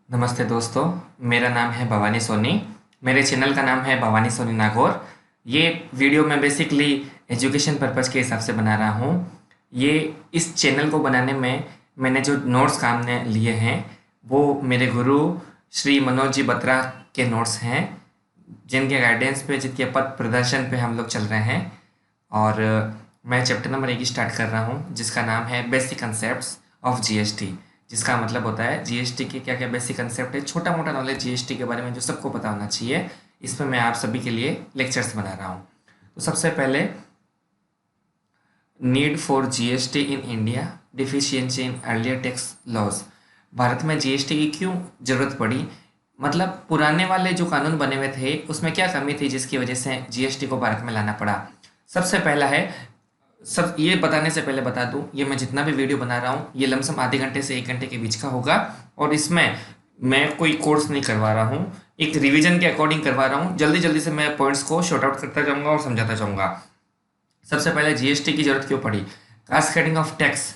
नमस्ते दोस्तों, मेरा नाम है भवानी सोनी। मेरे चैनल का नाम है भवानी सोनी नागौर। ये वीडियो मैं बेसिकली एजुकेशन पर्पज़ के हिसाब से बना रहा हूँ। ये इस चैनल को बनाने में मैंने जो नोट्स काम ने लिए हैं वो मेरे गुरु श्री मनोज जी बत्रा के नोट्स हैं, जिनके गाइडेंस पे, जिनके पथ प्रदर्शन पे हम लोग चल रहे हैं। और मैं चैप्टर नंबर 1 स्टार्ट कर रहा हूँ, जिसका नाम है बेसिक कंसेप्ट्स ऑफ जीएसटी, जिसका मतलब होता है जीएसटी के क्या क्या बेसिक कंसेप्ट है, छोटा मोटा नॉलेज जीएसटी के बारे में जो सबको पता होना चाहिए। इसमें मैं आप सभी के लिए लेक्चर्स बना रहा हूँ। तो सबसे पहले, need for GST in India, deficiency in earlier tax laws. Bharat में जीएसटी की क्यों ज़रूरत पड़ी, मतलब पुराने वाले जो कानून बने हुए थे उसमें क्या कमी थी जिसकी वजह से जीएसटी को भारत में लाना पड़ा। सबसे पहला है, सब ये बताने से पहले बता दूं, ये मैं जितना भी वीडियो बना रहा हूँ ये लमसम आधे घंटे से 1 घंटे के बीच का होगा, और इसमें मैं कोई कोर्स नहीं करवा रहा हूँ, एक रिवीजन के अकॉर्डिंग करवा रहा हूँ। जल्दी जल्दी से मैं पॉइंट्स को शॉर्ट आउट करता जाऊँगा और समझाता जाऊँगा। सबसे पहले जीएसटी की जरूरत क्यों पड़ी। कास्केडिंग ऑफ टैक्स,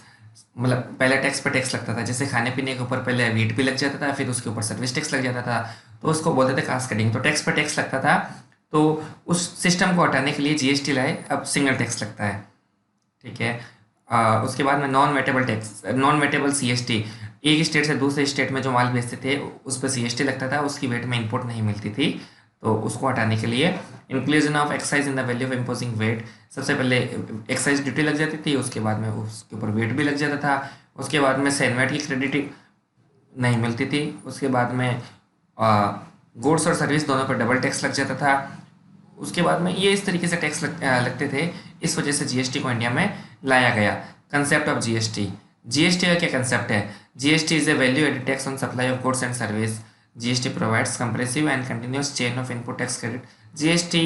मतलब पहले टैक्स पे टैक्स लगता था, जैसे खाने पीने के ऊपर पहले वीट भी लग जाता था, फिर उसके ऊपर सर्विस टैक्स लग जाता था, तो उसको बोलते थे कास्केडिंग। तो टैक्स पे टैक्स लगता था, तो उस सिस्टम को हटाने के लिए जीएसटी लाए, अब सिंगल टैक्स लगता है। ठीक है। उसके बाद में non wettable tax, non wettable CST, एक स्टेट से दूसरे स्टेट में जो माल भेजते थे उस पर सीएसटी लगता था, उसकी वेट में इंपोर्ट नहीं मिलती थी, तो उसको हटाने के लिए inclusion of excise in the value of imposing VAT. सबसे पहले एक्साइज ड्यूटी लग जाती थी, उसके बाद में उसके ऊपर वेट भी लग जाता था, उसके बाद में सैनवेट की क्रेडिट नहीं मिलती थी, उसके बाद में गुड्स और सर्विस दोनों पर डबल टैक्स लग जाता था। उसके बाद में ये इस तरीके से टैक्स लगते थे। इस वजह से जीएसटी को इंडिया में लाया गया। कंसेप्ट ऑफ जीएसटी, जीएसटी का क्या कंसेप्ट है। GST is a value added tax on supply of goods and service. GST provides comprehensive and continuous chain of input tax credit. GST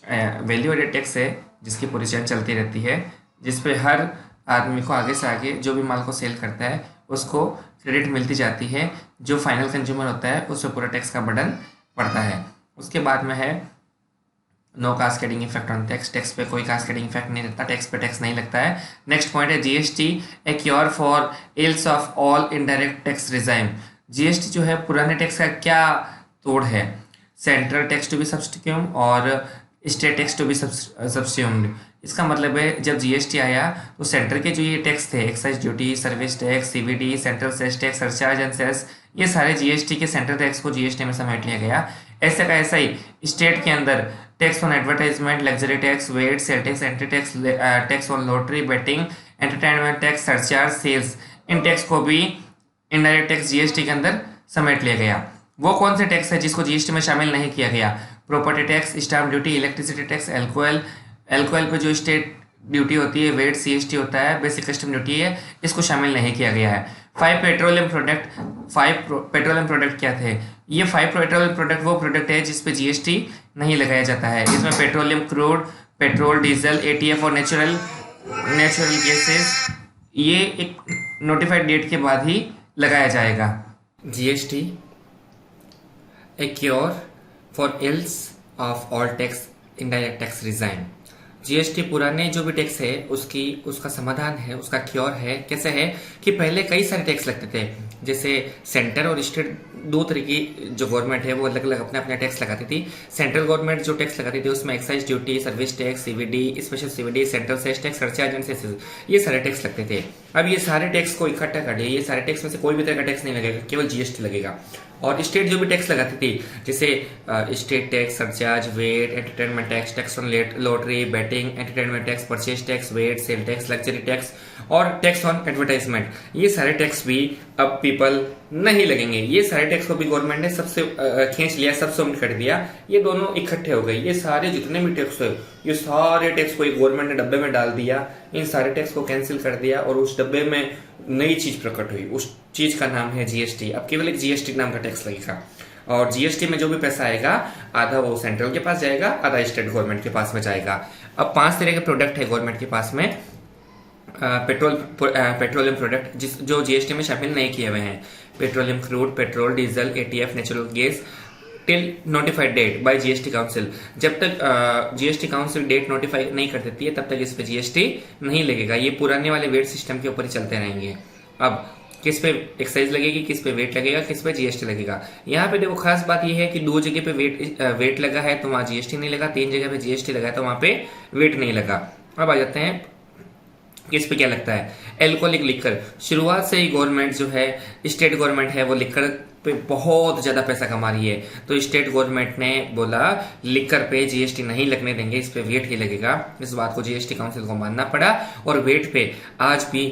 value added tax है जिसकी पूरी chain चलती रहती है, जिसपे हर आदमी को आगे से आगे जो भी माल को सेल करता है उसको क्रेडिट मिलती जाती है। जो फाइनल कंज्यूमर होता है उस पर पूरा टैक्स का बर्डन पड़ता है। उसके बाद में है no cascading effect on tax, tax पे कोई कास्केडिंग इफेक्ट नहीं रहता, टैक्स पे टैक्स नहीं लगता है। नेक्स्ट पॉइंट है GST A cure for ills of all indirect tax regime. GST जो है पुराने टैक्स का क्या तोड़ है। सेंट्रल टैक्स टू बी सब्स्टिट्यूम और स्टेट टैक्स टू बी सब्स्टिट्यूम्ड। इसका मतलब है जब जीएसटी आया तो सेंटर के जो ये टैक्स थे, excise duty, service tax, CVD, central cess tax, surcharge and cess, ये सारे जीएसटी के सेंट्रल टैक्स को जीएसटी में समेट लिया गया। ऐसा का ऐसा ही स्टेट के अंदर tax on advertisement, luxury tax, VAT, sale tax, entry tax, tax on lottery, betting, entertainment tax, surcharge, sales, इन टैक्स को भी इनडायरेक्ट टैक्स जीएसटी के अंदर समेट लिया गया। वो कौन से टैक्स है जिसको जीएसटी में शामिल नहीं किया गया। Property tax, stamp duty, electricity tax, alcohol, alcohol पे जो स्टेट ड्यूटी होती है, वेट सीएसटी होता है, बेसिक कस्टम ड्यूटी है, इसको शामिल नहीं किया गया है। 5 पेट्रोलियम प्रोडक्ट, 5 पेट्रोलियम प्रोडक्ट क्या थे। ये 5 पेट्रोलियम प्रोडक्ट वो प्रोडक्ट है जिसपे जीएसटी नहीं लगाया जाता है। इसमें petroleum crude, petrol, diesel, ETF और नेचुरल गैसेस, ये एक नोटिफाइड डेट के बाद ही लगाया जाएगा। GST A cure for ills of all tax indirect tax resign. GST पुराने जो भी टैक्स है उसका समाधान है, उसका क्योर है। कैसे है कि पहले कई सारे टैक्स लगते थे, जैसे सेंटर और स्टेट दो तरह की जो गवर्नमेंट है वो अलग अलग अपने अपने टैक्स लगाती थी। सेंट्रल गवर्नमेंट जो टैक्स लगाती थी उसमें excise duty, service tax, CVD, special CVD, central cess tax, surcharge and cesses, ये सारे टैक्स लगते थे। अब ये सारे टैक्स को इकट्ठा कर दिया, ये सारे टैक्स में से कोई भी तरह का टैक्स नहीं लगेगा, केवल जीएसटी लगेगा। और स्टेट जो भी टैक्स लगाती थी, जैसे state tax, surcharge, VAT, entertainment tax, tax on lottery, betting, entertainment tax, purchase tax, VAT, sale tax, luxury tax और टैक्स ऑन एडवर्टाइजमेंट, ये सारे टैक्स भी अब पीपल नहीं लगेंगे। ये सारे टैक्स को भी गवर्नमेंट ने सबसे खींच लिया, सबसे सबमिट कर दिया, ये दोनों इकट्ठे हो गए। ये सारे जितने भी टैक्स है, ये सारे टैक्स को गवर्नमेंट ने डब्बे में डाल दिया, इन सारे टैक्स को कैंसिल कर दिया और उस डब्बे में नई चीज प्रकट हुई। उस चीज का नाम है जीएसटी। अब केवल एक जीएसटी नाम का टैक्स लगेगा और जीएसटी में जो भी पैसा आएगा आधा वो सेंट्रल के पास जाएगा, आधा स्टेट गवर्नमेंट के पास में जाएगा। अब 5 तरह के प्रोडक्ट है गवर्नमेंट के पास में। पेट्रोलियम प्रोडक्ट जो जीएसटी में शामिल नहीं किए हुए हैं, petroleum crude, petrol, diesel, ATF, natural gas, till notified date by GST council. जब तक जीएसटी काउंसिल डेट नोटिफाई नहीं कर देती है तब तक इस पे जीएसटी नहीं लगेगा। ये पुराने वाले वेट सिस्टम के ऊपर ही चलते रहेंगे। अब किस पे एक्साइज लगेगी, किस पे वेट लगेगा, किस पे जीएसटी लगेगा। यहाँ पे देखो खास बात यह है कि 2 जगह पे वेट लगा है तो वहां जीएसटी नहीं लगा, 3 जगह पे जीएसटी लगा है तो वहां पे वेट नहीं लगा। अब आ जाते हैं किस पे क्या लगता है। एल्कोहलिक लिकर, शुरुआत से ही गवर्नमेंट जो है, स्टेट गवर्नमेंट है, वो लिकर पे बहुत ज्यादा पैसा कमा रही है। तो स्टेट गवर्नमेंट ने बोला लिकर पे जीएसटी नहीं लगने देंगे, इस पे वेट ही लगेगा। इस बात को जीएसटी काउंसिल को मानना पड़ा और वेट पे आज भी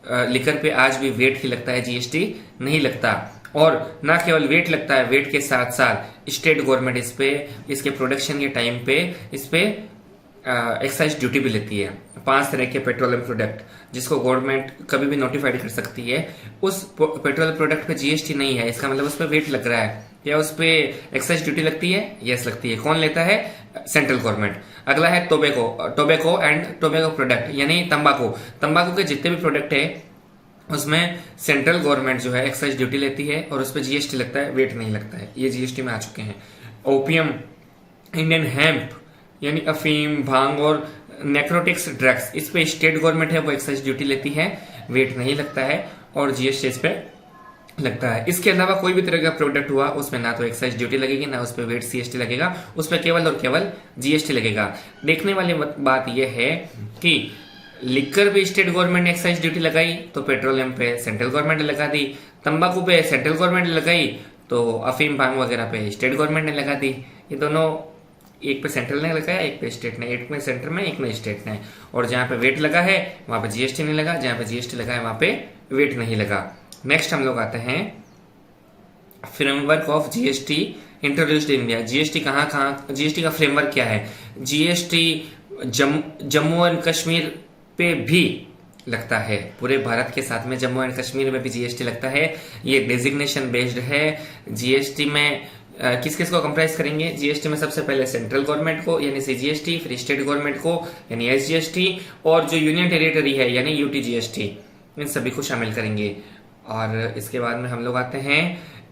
लिकर पे आज भी वेट ही लगता है, जीएसटी नहीं लगता। और ना केवल वेट लगता है, वेट के साथ साथ स्टेट गवर्नमेंट इस पे, इसके प्रोडक्शन के टाइम पे इस पे एक्साइज ड्यूटी भी लेती है। 5 तरह के पेट्रोलियम प्रोडक्ट जिसको गवर्नमेंट कभी भी नोटिफाइड कर सकती है, उस पेट्रोल प्रोडक्ट पे जीएसटी नहीं है, इसका मतलब उस पर वेट लग रहा है। क्या उस पे एक्साइज ड्यूटी लगती है? यस लगती है। कौन लेता है? Central government. अगला है टोबैको एंड टोबैको प्रोडक्ट, यानी तंबाकू के जितने भी प्रोडक्ट है उसमें सेंट्रल गवर्नमेंट जो है एक्साइज ड्यूटी लेती है और उस पर जीएसटी लगता है, वेट नहीं लगता है। ये जीएसटी में आ चुके हैं। ओपियम, इंडियन हेम्प यानी अफीम, भांग और नेक्रोटिक्स ड्रग्स, इस पे स्टेट गवर्नमेंट है वो एक्साइज ड्यूटी लेती है, वेट नहीं लगता है और जीएसटी इस पे लगता है। इसके अलावा कोई भी तरह का प्रोडक्ट हुआ उसमें ना तो एक्साइज ड्यूटी लगेगी ना उस पर वेट सीएसटी लगेगा, उस पर केवल और केवल जीएसटी लगेगा। देखने वाली बात यह है कि लिकर पे स्टेट गवर्नमेंट ने एक्साइज ड्यूटी लगाई तो पेट्रोलियम पे सेंट्रल गवर्नमेंट ने लगा दी, तंबाकू पे सेंट्रल गवर्नमेंट ने लगाई तो अफीम भांग वगैरह पे स्टेट गवर्नमेंट ने लगा दी। ये दोनों, एक पे सेंट्रल ने लगाया, एक पे स्टेट ने, एक में सेंटर में, एक में स्टेट ने। और जहां पे वेट लगा है वहां पे जीएसटी नहीं लगा, जहां पे जीएसटी लगा है वहां पे वेट नहीं लगा। नेक्स्ट हम लोग आते हैं framework of GST introduced in India. GST कहाँ जीएसटी का फ्रेमवर्क क्या है? जीएसटी जम्मू एंड कश्मीर पे भी लगता है, पूरे भारत के साथ में जम्मू एंड कश्मीर में भी जीएसटी लगता है। ये डेजिग्नेशन बेस्ड है। जीएसटी में किस किस को कंप्राइज करेंगे? जीएसटी में सबसे पहले सेंट्रल गवर्नमेंट को यानी सीजीएसटी, फिर स्टेट गवर्नमेंट को यानी एसजीएसटी, और जो यूनियन टेरिटरी है यानी यूटीजीएसटी, इन सभी को शामिल करेंगे। और इसके बाद में हम लोग आते हैं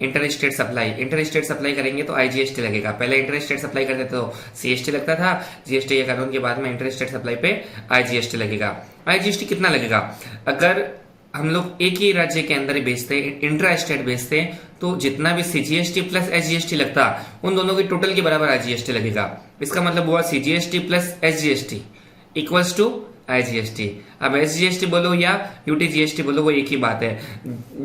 inter state supply. Inter state supply करेंगे तो आईजीएसटी लगेगा। पहले इंटर स्टेट सप्लाई करते तो सीएसटी लगता था, जीएसटी के कानून के बाद में इंटर स्टेट सप्लाई पे आईजीएसटी लगेगा। आईजीएसटी कितना लगेगा? अगर हम लोग एक ही राज्य के अंदर ही बेचते, इंट्रा स्टेट बेचते, तो जितना भी सीजीएसटी प्लस एसजीएसटी लगता उन दोनों के टोटल के बराबर आईजीएसटी लगेगा। इसका मतलब हुआ CGST plus SGST equals to IGST. अब एसजीएसटी बोलो या यूटीजीएसटी बोलो वो एक ही बात है।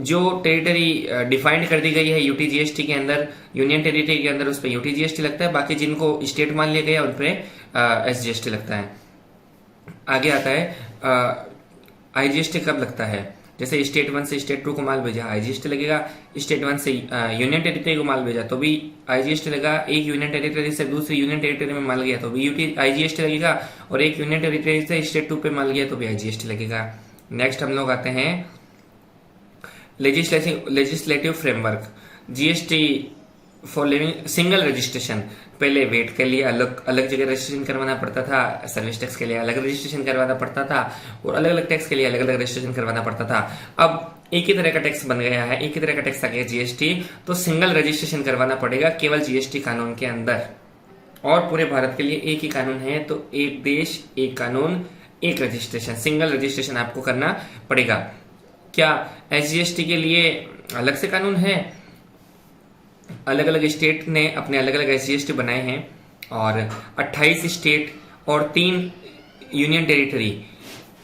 जो टेरिटरी डिफाइंड कर दी गई है यूटीजीएसटी के अंदर, यूनियन टेरिटरी के अंदर, उस पर यूटीजीएसटी लगता है, बाकी जिनको स्टेट मान लिया गया उन पर एसजीएसटी लगता है। आगे आता है आईजीएसटी कब लगता है? जैसे स्टेट 1 से स्टेट 2 को माल भेजा, आईजीएसटी लगेगा। स्टेट 1 से यूनियन टेरिटरी को माल भेजा तो भी आईजीएसटी लगा। एक यूनियन टेरिटरी से दूसरी यूनियन टेरिटरी में माल गया तो भी आईजीएसटी लगेगा। और एक यूनियन टेरिटरी से स्टेट 2 पे माल गया तो भी आईजीएसटी लगेगा। नेक्स्ट हम लोग आते हैं legislative framework. GST for living single registration. पहले वेट के लिए अलग अलग जगह रजिस्ट्रेशन करवाना पड़ता था, सर्विस टैक्स के लिए अलग रजिस्ट्रेशन करवाना पड़ता था, और अलग अलग टैक्स के लिए अलग अलग रजिस्ट्रेशन करवाना पड़ता था। अब एक ही तरह का टैक्स बन गया है, एक ही तरह का टैक्स आ गया जीएसटी, तो सिंगल रजिस्ट्रेशन करवाना पड़ेगा केवल जीएसटी कानून के अंदर। और पूरे भारत के लिए एक ही कानून है, तो एक देश एक कानून एक रजिस्ट्रेशन, सिंगल रजिस्ट्रेशन आपको करना पड़ेगा। क्या एसजीएसटी के लिए अलग से कानून है? अलग अलग स्टेट ने अपने अलग अलग एसजीएसटी बनाए हैं और 28 स्टेट और 3 यूनियन टेरिटरी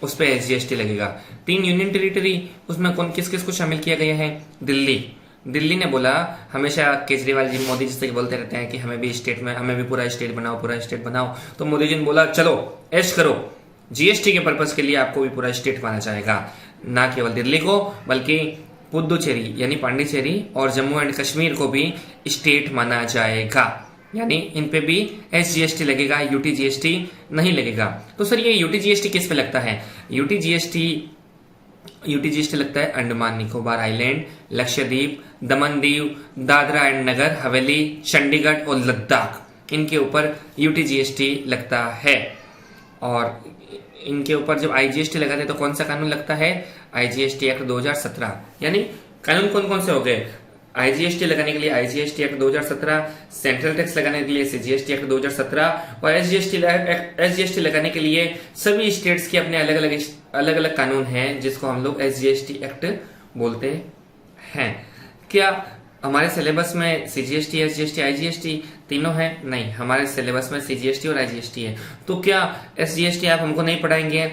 उस पर एसजीएसटी लगेगा। 3 यूनियन टेरिटरी, उसमें कौन किस किस को शामिल किया गया है? दिल्ली ने बोला, हमेशा केजरीवाल जी मोदी जी से बोलते रहते हैं कि हमें भी स्टेट में, हमें भी पूरा स्टेट बनाओ। तो मोदी जी ने बोला चलो ऐश करो, जीएसटी के पर्पज के लिए आपको भी पूरा स्टेट माना जाएगा। ना केवल दिल्ली को बल्कि पुदुचेरी यानी पांडिचेरी और जम्मू एंड कश्मीर को भी स्टेट माना जाएगा, यानी इन पे भी एसजीएसटी लगेगा, यूटीजीएसटी नहीं लगेगा। तो सर ये यूटीजीएसटी किस पे लगता है? यूटीजीएसटी लगता है अंडमान निकोबार आइलैंड, लक्षद्वीप, दमन दीव, दादरा एंड नगर हवेली, चंडीगढ़ और लद्दाख, इनके ऊपर यूटीजीएसटी लगता है। और इनके ऊपर जब आईजीएसटी लगाते हैं तो कौन सा कानून लगता है? IGST act 2017। यानी कानून कौन कौन से हो गए? आईजीएसटी लगाने के लिए आईजीएसटी एक्ट 2017, सेंट्रल टैक्स लगाने के लिए सीजीएसटी एक्ट 2017 और एसजीएसटी लगाने के लिए सभी स्टेट्स के अपने अलग अलग कानून हैं जिसको हम लोग एसजीएसटी एक्ट बोलते हैं। क्या हमारे सिलेबस में सीजीएसटी, एसजीएसटी, आईजीएसटी तीनों है? नहीं, हमारे सिलेबस में सीजीएसटी और आईजीएसटी है। तो क्या एसजीएसटी आप हमको नहीं पढ़ाएंगे?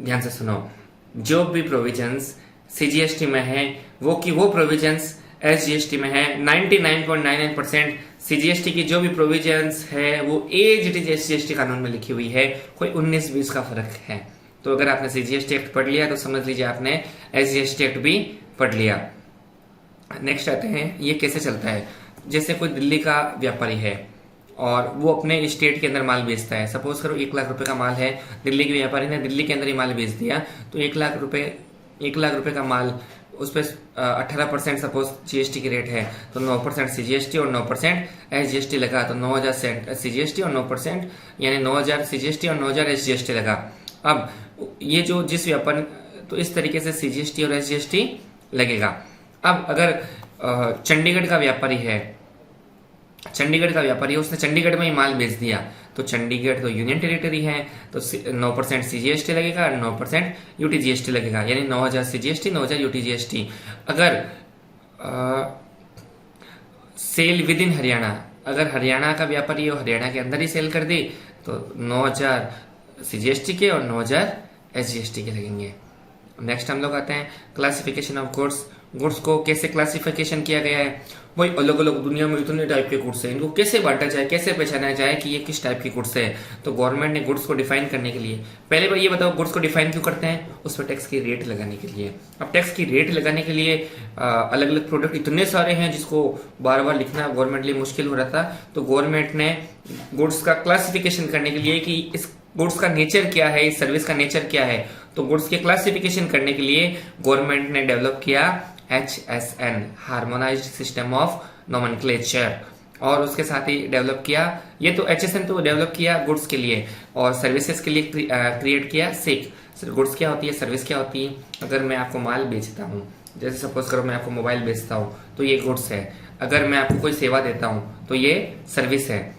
ध्यान से सुनो, जो भी प्रोविजंस सीजीएसटी में है वो प्रोविजंस एसजीएसटी में है। 99.99% सीजीएसटी की जो भी प्रोविजंस है वो एज इट इज एसजीएसटी कानून में लिखी हुई है, कोई 19-20 का फर्क है। तो अगर आपने सीजीएसटी एक्ट पढ़ लिया तो समझ लीजिए आपने एसजीएसटी एक्ट भी पढ़ लिया। नेक्स्ट आते हैं, ये कैसे चलता है। जैसे कोई दिल्ली का व्यापारी है और वो अपने स्टेट के अंदर माल बेचता है। सपोज करो 1 लाख रुपए का माल है, दिल्ली के व्यापारी ने दिल्ली के अंदर ही माल बेच दिया, तो 1 लाख रुपए का माल, उस पर 18% सपोज जीएसटी की रेट है, तो 9% सीजीएसटी और 9% एसजीएसटी लगा, तो 9,000 सीजीएसटी और 9%, यानी 9,000 सीजीएसटी और 9,000 एसजीएसटी लगा। अब ये जो जिस व्यापार, तो इस तरीके से सीजीएसटी और एसजीएसटी लगेगा। अब अगर चंडीगढ़ का व्यापारी है, उसने चंडीगढ़ में ही माल बेच दिया, तो चंडीगढ़ तो यूनियन टेरिटरी है, तो 9% सीजीएसटी लगेगा और 9% यूटीजीएसटी लगेगा, यानी 9,000 सीजीएसटी, 9,000 यूटीजीएसटी। अगर सेल विद इन हरियाणा, अगर हरियाणा का व्यापारी हो, हरियाणा के अंदर ही सेल कर दी, तो 9,000 सीजीएसटी के और 9,000 एसजीएसटी के लगेंगे। नेक्स्ट हम लोग आते हैं क्लासिफिकेशन ऑफ गुड्स। गुड्स को कैसे क्लासिफिकेशन किया गया है? वही अलग अलग दुनिया में इतने टाइप के गुड्स हैं, इनको कैसे बांटा जाए, कैसे पहचाना जाए कि ये किस टाइप की गुड्स है। तो गवर्नमेंट ने गुड्स को डिफाइन करने के लिए, पहले बार ये बताओ गुड्स को डिफाइन क्यों करते हैं? उस पर टैक्स की रेट लगाने के लिए। अब टैक्स की रेट लगाने के लिए अलग अलग प्रोडक्ट इतने सारे हैं जिसको बार बार लिखना गवर्नमेंट लिए मुश्किल हो रहा था, तो गवर्नमेंट ने गुड्स का क्लासिफिकेशन करने के लिए कि इस गुड्स का नेचर क्या है, इस सर्विस का नेचर क्या है, तो गुड्स के क्लासिफिकेशन करने के लिए गवर्नमेंट ने डेवलप किया HSN, harmonised system of nomenclature, और उसके साथ ही डेवलप किया, ये तो HSN तो डेवलप किया गुड्स के लिए, और सर्विसेज के लिए क्रिएट किया SIC। गुड्स क्या होती है, सर्विस क्या होती है? अगर मैं आपको माल बेचता हूँ, जैसे सपोज करो मैं आपको मोबाइल बेचता हूँ, तो ये गुड्स है। अगर मैं आपको कोई सेवा देता हूँ तो ये सर्विस है।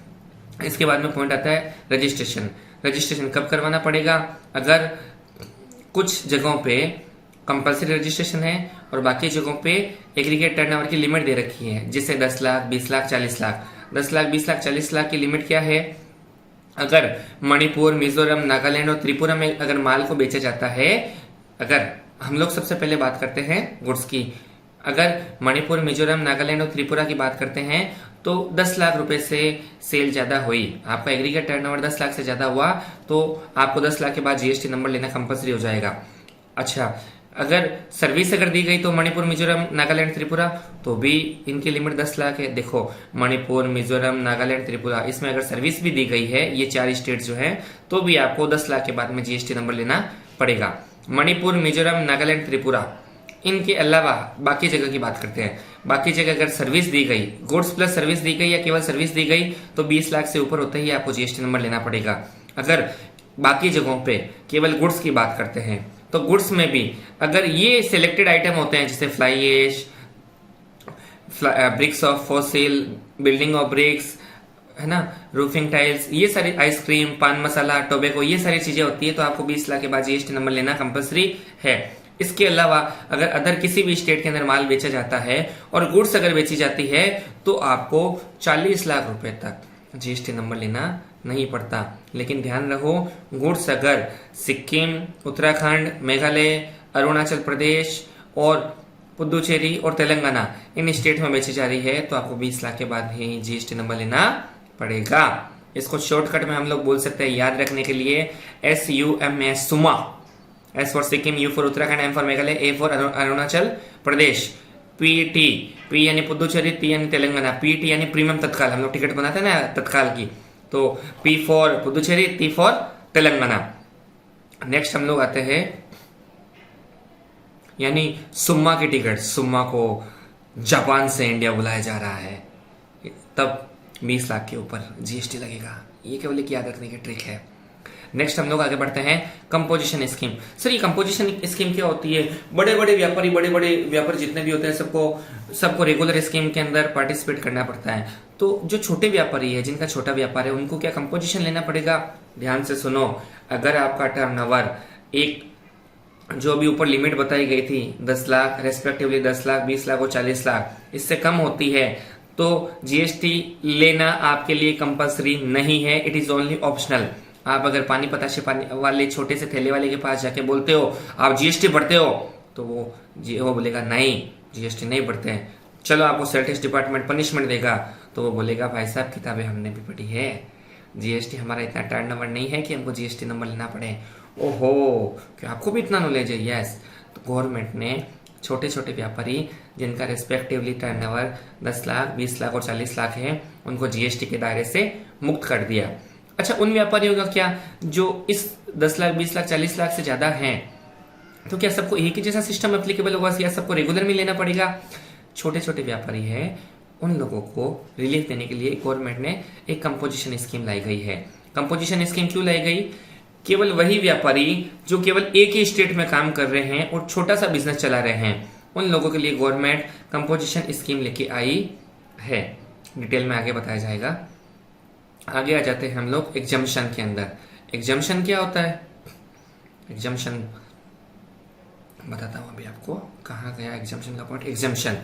इसके बाद में पॉइंट आता है रजिस्ट्रेशन। रजिस्ट्रेशन कब करवाना पड़ेगा? अगर कुछ जगहों पे कंपलसरी रजिस्ट्रेशन है और बाकी जगहों पे एग्रीगेट टर्नओवर की लिमिट दे रखी है, जिससे 10 लाख, 20 लाख, 40 लाख। 10 लाख, 20 लाख, 40 लाख की लिमिट क्या है? अगर मणिपुर, मिजोरम, नागालैंड और त्रिपुरा में अगर माल को बेचा जाता है, अगर हम लोग सबसे पहले बात करते हैं गुड्स की, अगर मणिपुर, मिजोरम, नागालैंड और त्रिपुरा की बात करते हैं तो 10 लाख रुपए से सेल ज्यादा हुई, आपका एग्रीगेट टर्नओवर 10 लाख से ज्यादा हुआ, तो आपको 10 लाख के बाद जीएसटी नंबर लेना कंपलसरी हो जाएगा। अच्छा, अगर सर्विस अगर दी गई तो मणिपुर, मिजोरम, नागालैंड, त्रिपुरा, तो भी इनकी लिमिट 10 लाख है। देखो मणिपुर, मिजोरम, नागालैंड, त्रिपुरा, इसमें अगर सर्विस भी दी गई है, ये 4 स्टेट जो है, तो भी आपको 10 लाख के बाद में जीएसटी नंबर लेना पड़ेगा। मणिपुर, मिजोरम, नागालैंड, त्रिपुरा, इनके अलावा बाकी जगह की बात करते हैं। बाकी जगह अगर सर्विस दी गई, गुड्स प्लस सर्विस दी गई या केवल सर्विस दी गई, तो 20 लाख से ऊपर होते ही आपको जीएसटी नंबर लेना पड़ेगा। अगर बाकी जगहों पे केवल गुड्स की बात करते हैं, तो गुड्स में भी अगर ये सिलेक्टेड आइटम होते हैं, जैसे fly ash, bricks of fossil, building of bricks, है ना, रूफिंग टाइल्स, ये सारी, आइसक्रीम, पान मसाला, टोबैको, ये सारी चीजें होती है, तो आपको 20 लाख के बाद जीएसटी नंबर लेना कंपलसरी है। इसके अलावा अगर अदर किसी भी स्टेट के अंदर माल बेचा जाता है और गुड्स अगर बेची जाती है, तो आपको 40 लाख रुपए तक जीएसटी नंबर लेना नहीं पड़ता। लेकिन ध्यान रखो, गुड्स अगर सिक्किम, उत्तराखंड, मेघालय, अरुणाचल प्रदेश और पुदुचेरी और तेलंगाना, इन स्टेट में बेची जा रही है, तो आपको 20 लाख के बाद ही जीएसटी नंबर लेना पड़ेगा। इसको शॉर्टकट में हम लोग बोल सकते हैं याद रखने के लिए SUMA, सुमा। S for Sikkim, U for Uttarakhand, M for Meghalaya, A for Arunachal Pradesh, PT, P यानी पुदुचेरी, T यानी तेलंगाना, PT यानी प्रीमियम तत्काल, हम लोग टिकट बनाते हैं ना तत्काल की, तो P for Puducherry, T for Telangana. Next हम लोग आते हैं यानी सुम्मा की टिकट। सुम्मा को जापान से इंडिया बुलाया जा रहा है, तब 20 लाख के ऊपर जीएसटी लगेगा। ये केवल एक याद रखने की ट्रिक है। नेक्स्ट हम लोग आगे बढ़ते हैं कंपोजिशन स्कीम। सर ये कंपोजिशन स्कीम क्या होती है? बड़े बड़े व्यापारी जितने भी होते हैं, सबको रेगुलर स्कीम के अंदर पार्टिसिपेट करना पड़ता है। तो जो छोटे व्यापारी है, जिनका छोटा व्यापार है, उनको क्या कंपोजिशन लेना पड़ेगा? ध्यान से सुनो, अगर आपका टर्नओवर जो अभी ऊपर लिमिट बताई गई थी 10 लाख रेस्पेक्टिवली 10 लाख 20 लाख और 40 लाख, इससे कम होती है तो जीएसटी लेना आपके लिए कंपलसरी नहीं है, इट इज ओनली ऑप्शनल। आप अगर पानी पताशे पानी वाले छोटे से थैले वाले के पास जाके बोलते हो आप जीएसटी भरते हो, तो वो बोलेगा नहीं जीएसटी नहीं भरते हैं, चलो आपको सेल टैक्स डिपार्टमेंट पनिशमेंट देगा, तो वो बोलेगा भाई साहब किताबें हमने भी पढ़ी है, जीएसटी हमारा इतना टर्नओवर नहीं है कि हमको जीएसटी नंबर लेना पड़े। ओहो, क्या आपको भी इतना नॉलेज है? यस। तो गवर्नमेंट ने छोटे छोटे व्यापारी जिनका रेस्पेक्टिवली टर्नओवर 10 लाख 20 लाख और 40 लाख है, उनको जीएसटी के दायरे से मुक्त कर दिया। अच्छा, उन व्यापारियों का क्या जो इस 10 लाख 20 लाख 40 लाख से ज्यादा हैं, तो क्या सबको एक ही जैसा सिस्टम एप्लीकेबल होगा या सबको रेगुलर में लेना पड़ेगा? छोटे छोटे व्यापारी है उन लोगों को रिलीफ देने के लिए गवर्नमेंट ने एक कंपोजिशन स्कीम लाई गई है। कंपोजिशन स्कीम क्यों लाई गई? केवल वही व्यापारी जो केवल एक ही स्टेट में काम कर रहे हैं और छोटा सा बिजनेस चला रहे हैं, उन लोगों के लिए गवर्नमेंट कंपोजिशन स्कीम लेके आई है। डिटेल में आगे बताया जाएगा। आगे आ जाते हैं हम लोग एग्जम्पशन के अंदर। एग्जम्पशन क्या होता है? एग्जम्पशन बताता हूं अभी आपको, कहाँ गया एग्जम्पशन का point. Exemption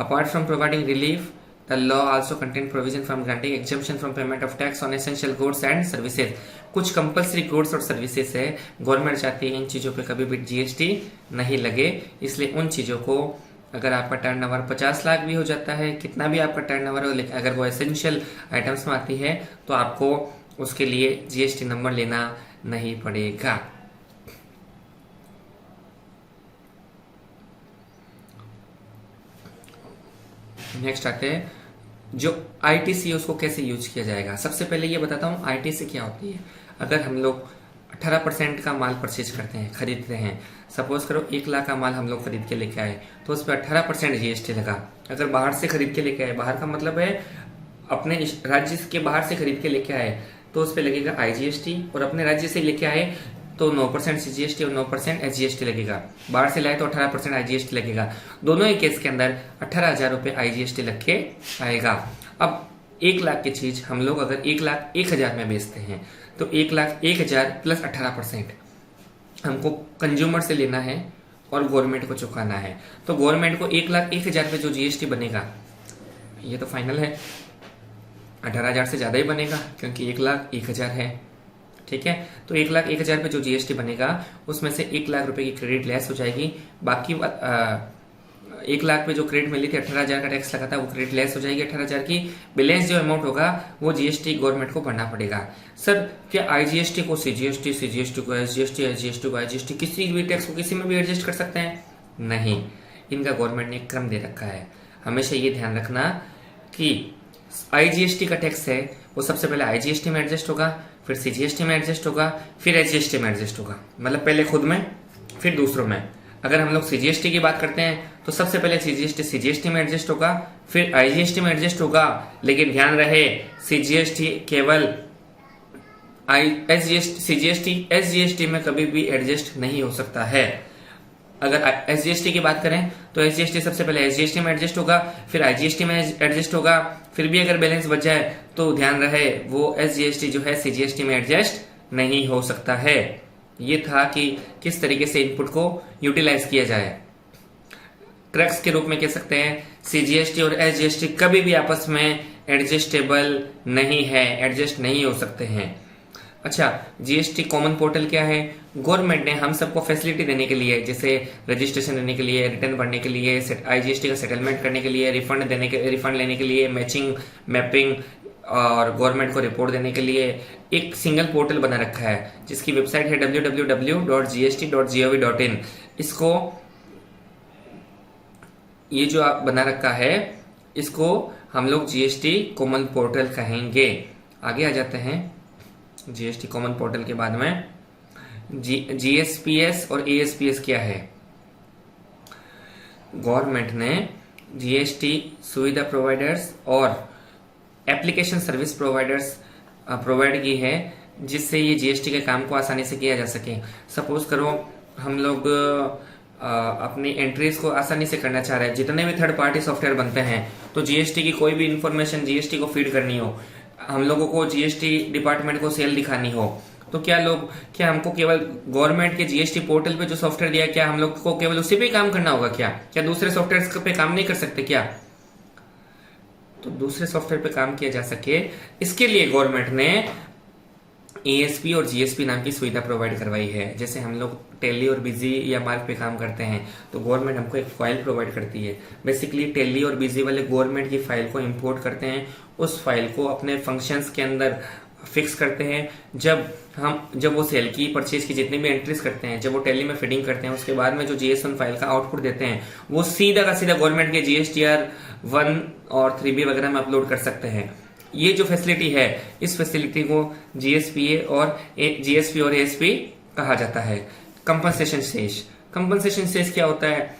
apart from providing relief, the law also contains provision from granting exemption from payment of tax on essential goods and services। कुछ कंपल्सरी गुड्स और सर्विसेज है, गवर्नमेंट चाहती है इन चीजों पे कभी भी जीएसटी नहीं लगे, इसलिए उन चीजों को अगर आपका टर्नओवर 50 लाख भी हो जाता है, कितना भी आपका टर्नओवर हो, लेकिन अगर वो एसेंशियल आइटम्स में आती है तो आपको उसके लिए जीएसटी नंबर लेना नहीं पड़ेगा। नेक्स्ट आते हैं जो आईटीसी है उसको कैसे यूज किया जाएगा। सबसे पहले ये बताता हूँ आईटीसी क्या होती है। अगर हम लोग 18% का माल परचेज करते हैं, खरीदते हैं, सपोज करो 1 लाख का माल हम लोग खरीद के लेके आए, तो उस पर 18% जीएसटी लगा। अगर बाहर से खरीद के लेके आए, बाहर का मतलब है अपने राज्य के बाहर से खरीद के लेके आए, तो उस पर लगेगा आईजीएसटी, और अपने राज्य से लेके आए तो 9% सीजीएसटी और 9% एसजीएसटी लगेगा। बाहर से लाए तो 18% आईजीएसटी लगेगा। दोनों ही केस के अंदर 18,000 रुपये आईजीएसटी लग के आएगा। अब 1 लाख की चीज हम लोग अगर 1,01,000 में बेचते हैं तो 1,01,000 प्लस 18% हमको कंज्यूमर से लेना है और गवर्नमेंट को चुकाना है। तो गवर्नमेंट को 1,01,000 पे जो जीएसटी बनेगा, ये तो फाइनल है 18,000 से ज्यादा ही बनेगा क्योंकि 1,01,000 है। ठीक है, तो 1,01,000 पे जो जीएसटी बनेगा उसमें से 1 लाख रुपए की क्रेडिट लेस हो जाएगी। बाकी 1 लाख पे जो क्रेडिट मिली थी 18,000 का टैक्स लगा था, वो क्रेडिट लेस हो जाएगी 18,000 की। बैलेंस जो अमाउंट होगा वो जीएसटी गवर्नमेंट को भरना पड़ेगा। सर क्या आईजीएसटी को सीजीएसटी, सीजीएसटी को एसजीएसटी, एसजीएसटी को आईजीएसटी, किसी भी टैक्स को किसी में भी एडजस्ट कर सकते हैं? नहीं, इनका गवर्नमेंट ने एक क्रम दे रखा है। हमेशा ये ध्यान रखना कि आईजीएसटी का टैक्स है वो सबसे पहले आईजीएसटी में एडजस्ट होगा, फिर सीजीएसटी में एडजस्ट होगा, फिर एसजीएसटी में एडजस्ट होगा। मतलब पहले खुद में फिर दूसरों में। अगर हम लोग सीजीएसटी की बात करते हैं तो सबसे पहले सीजीएसटी में एडजस्ट होगा, फिर आईजीएसटी में एडजस्ट होगा। लेकिन ध्यान रहे सीजीएसटी केवल एसजीएसटी में कभी भी एडजस्ट नहीं हो सकता है। अगर एसजीएसटी की बात करें तो एसजीएसटी सबसे पहले एसजीएसटी में एडजस्ट होगा, फिर आईजीएसटी में एडजस्ट होगा, फिर भी अगर बैलेंस बच जाए तो ध्यान रहे वो एसजीएसटी जो है सीजीएसटी में एडजस्ट नहीं हो सकता है। ये था कि किस तरीके से इनपुट को यूटिलाइज किया जाए। क्रक्स के रूप में कह सकते हैं सीजीएसटी और एसजीएसटी कभी भी आपस में एडजस्टेबल नहीं है, एडजस्ट नहीं हो सकते हैं। अच्छा, जीएसटी कॉमन पोर्टल क्या है? गवर्नमेंट ने हम सबको फैसिलिटी देने के लिए, जैसे रजिस्ट्रेशन देने के लिए, रिटर्न भरने के लिए, आईजीएसटी का सेटलमेंट करने के लिए, रिफंड लेने के लिए, मैचिंग मैपिंग और गवर्नमेंट को रिपोर्ट देने के लिए एक सिंगल पोर्टल बना रखा है जिसकी वेबसाइट है www.gst.gov.in। इसको ये जो आप बना रखा है इसको हम लोग जीएसटी कॉमन पोर्टल कहेंगे। आगे आ जाते हैं। जीएसटी कॉमन पोर्टल के बाद में जीएसपीएस और एएसपीएस क्या है? गवर्नमेंट ने जीएसटी सुविधा प्रोवाइडर्स और एप्लीकेशन सर्विस प्रोवाइडर्स प्रोवाइड की है जिससे ये जीएसटी के काम को आसानी से किया जा सके। सपोज करो हम लोग अपनी एंट्रीज को आसानी से करना चाह रहे हैं, जितने भी थर्ड पार्टी सॉफ्टवेयर बनते हैं, तो जीएसटी की कोई भी इंफॉर्मेशन जीएसटी को फीड करनी हो, हम लोगों को जीएसटी डिपार्टमेंट को सेल दिखानी हो, तो क्या हमको केवल गवर्नमेंट के जीएसटी पोर्टल पे जो सॉफ्टवेयर दिया, क्या हम लोग को केवल उसी पे काम करना होगा? क्या दूसरे सॉफ्टवेयर पे काम नहीं कर सकते क्या? तो दूसरे सॉफ्टवेयर पे काम किया जा सके, इसके लिए गवर्नमेंट ने एएसपी और जीएसपी नाम की सुविधा प्रोवाइड करवाई है। जैसे हम लोग टेली और बिजी या मार्क पे काम करते हैं तो गवर्नमेंट हमको एक फाइल प्रोवाइड करती है। बेसिकली टेली और बिजी वाले गवर्नमेंट की फाइल को इंपोर्ट करते हैं, उस फाइल को अपने फंक्शंस के अंदर फिक्स करते हैं। जब वो सेल की परचेज की जितनी भी एंट्रीज करते हैं, जब वो टेली में फीडिंग करते हैं, उसके बाद में जो जीएस1 फाइल का आउटपुट देते हैं वो सीधा का सीधा गवर्नमेंट के जीएसटीआर 1 और 3B वगैरह में अपलोड कर सकते हैं। ये जो फैसिलिटी है, इस फैसिलिटी को जीएसपी और एएसपी कहा जाता है। कंपनसेशन सेस क्या होता है?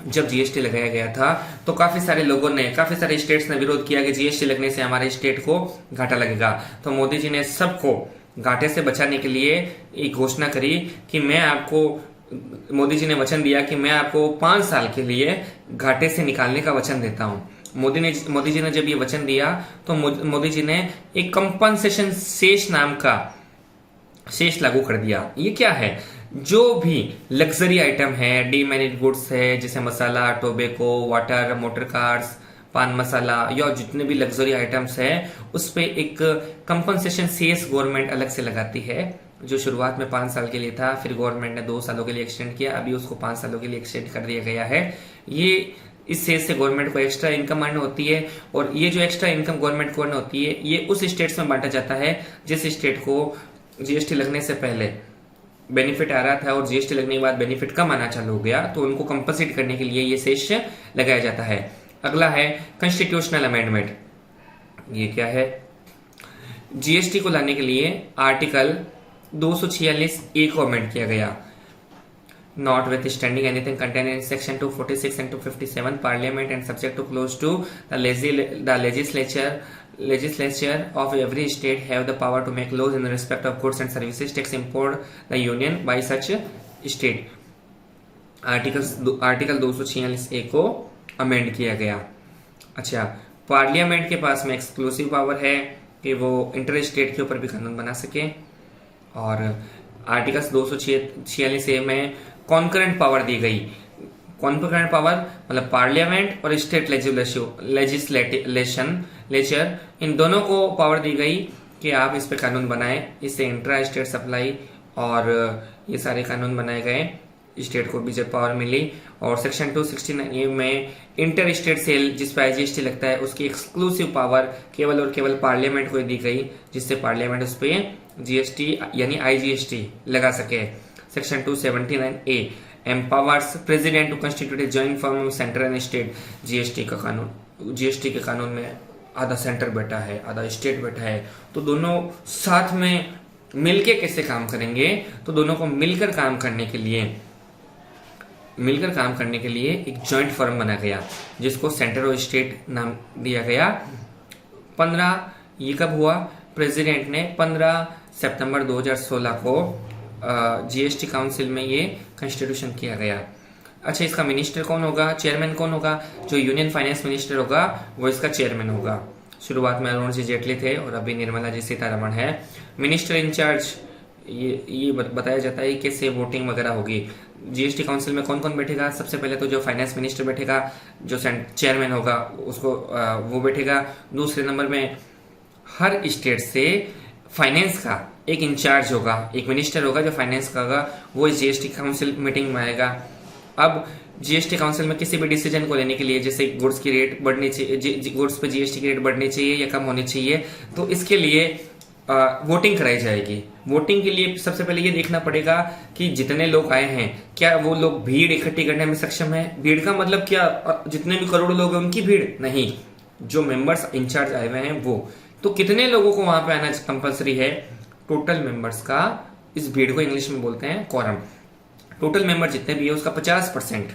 जब जीएसटी लगाया गया था तो काफी सारे स्टेट्स ने विरोध किया कि जीएसटी लगने से हमारे स्टेट को घाटा लगेगा। तो मोदी जी ने सबको घाटे से बचाने के लिए एक घोषणा करी कि मोदी जी ने वचन दिया कि मैं आपको 5 साल के लिए घाटे से निकालने का वचन देता हूं। मोदी जी ने जब ये वचन दिया तो मोदी जी ने एक कंपनसेशन सेस नाम का शेष लागू कर दिया। ये क्या है? जो भी लग्जरी आइटम है, डीमैरिड गुड्स है, जैसे मसाला, टोबैको, वाटर, मोटर कार्स, पान मसाला या जितने भी लग्जरी आइटम्स है, उस पे एक कंपनसेशन सेस गवर्नमेंट अलग से लगाती है, जो शुरुआत में 5 साल के लिए था, फिर गवर्नमेंट ने 2 सालों के लिए एक्सटेंड किया, अभी उसको 5 सालों के लिए एक्सटेंड कर दिया गया है। इस सेस से गवर्नमेंट को एक्स्ट्रा इनकम अर्न होती है, और ये जो एक्स्ट्रा इनकम गवर्नमेंट को अर्न होती है, ये उस स्टेट्स में बांटा जाता है जिस स्टेट को जीएसटी लगने से पहले बेनिफिट आ रहा था और जीएसटी लगने के बाद बेनिफिट कम आना चालू हो गया, तो उनको कंपनसेट करने के लिए ये सेस लगाया जाता है। अगला है कॉन्स्टिट्यूशनल अमेंडमेंट। ये क्या है? जीएसटी को लाने के लिए आर्टिकल 246A को अमेंड किया गया। Notwithstanding anything contained in section 246 and 257, Parliament and subject to close to the legislature of every state have the power to make laws in respect of goods and services tax imposed the union by such state. Article 246A को amend किया गया। अच्छा, parliament के पास में exclusive power है कि वो inter state के ऊपर भी कानून बना सके, और आर्टिकल 246A में कॉन्करेंट पावर दी गई। कॉन्करेंट पावर मतलब पार्लियामेंट और स्टेट लेजिस्लेचर, इन दोनों को पावर दी गई कि आप इस पे कानून बनाएं। इससे इंट्रा स्टेट सप्लाई और ये सारे कानून बनाए गए, स्टेट को भी जब पावर मिली। और सेक्शन 269A में इंटर स्टेट सेल जिस पे आईजीएसटी लगता है, उसकी एक्सक्लूसिव पावर केवल और केवल पार्लियामेंट को दी गई, जिससे पार्लियामेंट उस पे जीएसटी यानी आईजीएसटी लगा सके। Section 279A empowers president to constitute a joint form of centre and state. GST के कानून में आधा सेंटर बैठा है, आधा स्टेट बैठा है, तो दोनों साथ में मिलके कैसे काम करेंगे? तो दोनों को मिलकर काम करने के लिए एक जॉइंट फर्म बना गया, जिसको सेंटर और स्टेट नाम दिया गया। 15 ये कब हुआ? प्रेसिडेंट ने 15 सितंबर 2016 को जीएसटी काउंसिल में ये कॉन्स्टिट्यूशन किया गया। अच्छा, इसका मिनिस्टर कौन होगा? चेयरमैन कौन होगा? जो यूनियन फाइनेंस मिनिस्टर होगा वो इसका चेयरमैन होगा। शुरुआत में अरुण जी जेटली थे और अभी निर्मला जी सीतारमण है। मिनिस्टर इंचार्ज ये बताया जाता है कैसे वोटिंग वगैरह होगी। जीएसटी काउंसिल में कौन कौन बैठेगा? सबसे पहले तो जो फाइनेंस मिनिस्टर बैठेगा, जो चेयरमैन होगा उसको वो बैठेगा। दूसरे नंबर में हर स्टेट से फाइनेंस का एक इंचार्ज होगा, एक मिनिस्टर होगा जो फाइनेंस का होगा, वो इस जीएसटी काउंसिल मीटिंग में आएगा। अब जीएसटी काउंसिल में किसी भी डिसीजन को लेने के लिए, जैसे गुड्स की रेट बढ़नी चाहिए, गुड्स पे जीएसटी की रेट बढ़नी चाहिए या कम होनी चाहिए, तो इसके लिए वोटिंग कराई जाएगी। वोटिंग के लिए सबसे पहले ये देखना पड़ेगा कि जितने लोग आए हैं, क्या वो लोग भीड़ इकट्ठी करने में सक्षम है। भीड़ का मतलब क्या? जितने भी करोड़ों लोग हैं उनकी भीड़ नहीं, जो मेंबर्स इंचार्ज आए हुए हैं वो। तो कितने लोगों को वहां पे आना कंपलसरी है? टोटल मेंबर्स का, इस भीड़ को इंग्लिश में बोलते हैं क्वारम। टोटल मेंबर जितने भी है उसका 50%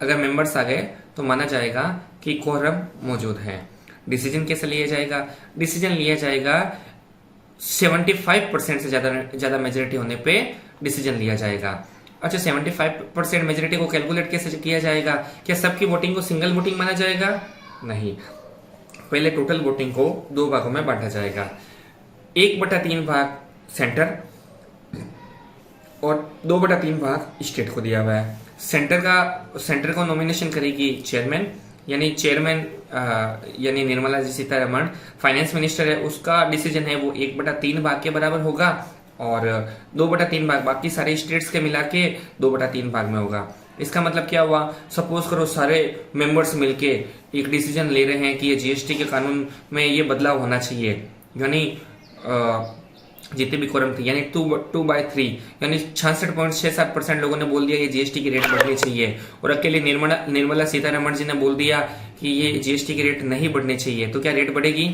अगर मेंबर्स आ गए तो माना जाएगा कि क्वारम मौजूद है। डिसीजन कैसे लिया जाएगा? डिसीजन लिया जाएगा 75% से ज्यादा मेजोरिटी होने पे डिसीजन लिया जाएगा। अच्छा, 75% मेजोरिटी को कैलकुलेट कैसे किया जाएगा? क्या सबकी वोटिंग को सिंगल वोटिंग माना जाएगा? नहीं, पहले टोटल वोटिंग को 2 भागों में बांटा जाएगा। 1/3 भाग सेंटर और 2/3 भाग स्टेट को दिया हुआ है। सेंटर को नॉमिनेशन करेगी चेयरमैन, यानी चेयरमैन यानी निर्मला जी सीतारमण। फाइनेंस मिनिस्टर है, उसका डिसीजन है वो 1/3 भाग के बराबर होगा और 2/3 भाग बाकी सारे स्टेट्स के मिला के 2/3 भाग में होगा। इसका मतलब क्या हुआ, सपोज करो सारे मेंबर्स मिलके एक डिसीजन ले रहे हैं कि ये जीएसटी के कानून में ये बदलाव होना चाहिए, यानी जितने भी कोरम थे यानी 2/3 यानी 66.67% लोगों ने बोल दिया ये जीएसटी की रेट बढ़नी चाहिए, और अकेले निर्मला सीतारमण जी ने बोल दिया कि ये जीएसटी की रेट नहीं बढ़नी चाहिए, तो क्या रेट बढ़ेगी?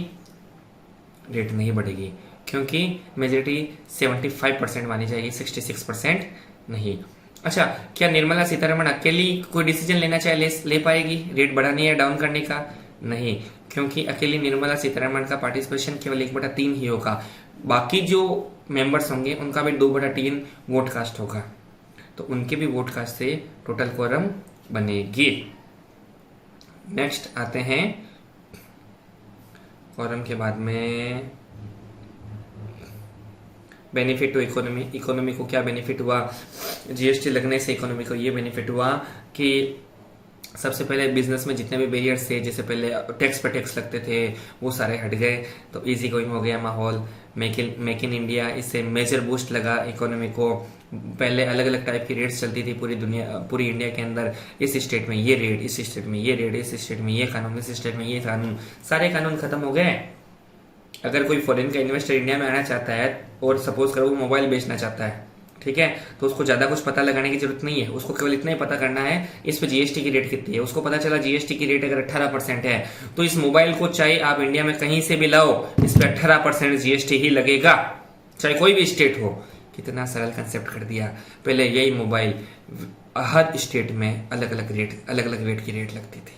रेट नहीं बढ़ेगी, क्योंकि मेजोरिटी 75% मानी जाएगी, 66% नहीं। अच्छा, क्या निर्मला सीतारमण अकेली कोई डिसीजन लेना चाहे ले पाएगी रेट बढ़ाने या डाउन करने का? नहीं, क्योंकि अकेली निर्मला सीतारमण का पार्टिसिपेशन केवल 1/3 ही होगा। बाकी जो मेंबर्स होंगे उनका भी 2/3 वोट कास्ट होगा, तो उनके भी वोट कास्ट से टोटल क्वोरम बनेगी। नेक्स्ट आते हैं क्वोरम के बाद में बेनिफिट टू इकोनॉमी। इकोनॉमी को क्या बेनिफिट हुआ? जीएसटी लगने से इकोनॉमी को ये बेनिफिट हुआ कि सबसे पहले बिजनेस में जितने भी बैरियर्स थे, जैसे पहले टैक्स पे टैक्स लगते थे, वो सारे हट गए, तो इजी गोइंग हो गया माहौल। मेक इन इंडिया, इससे मेजर बूस्ट लगा इकोनॉमी को। पहले अलग अलग टाइप की रेट्स चलती थी पूरी इंडिया के अंदर, इस स्टेट में ये रेट, इस स्टेट में ये रेट, इस स्टेट में ये कानून, इस स्टेट में ये कानून, सारे कानून खत्म हो गए। अगर कोई फॉरेन का इन्वेस्टर इंडिया में आना चाहता है और सपोज करो वो मोबाइल बेचना चाहता है, ठीक है, तो उसको ज्यादा कुछ पता लगाने की जरूरत नहीं है, उसको केवल इतना ही पता करना है इस पे जीएसटी की रेट कितनी है। उसको पता चला जीएसटी की रेट अगर 18% है, तो इस मोबाइल को चाहे आप इंडिया में कहीं से भी लाओ, इस पे 18% जीएसटी ही लगेगा, चाहे कोई भी स्टेट हो। कितना सरल कंसेप्ट कर दिया। पहले यही मोबाइल हर स्टेट में अलग अलग रेट की रेट लगती थी।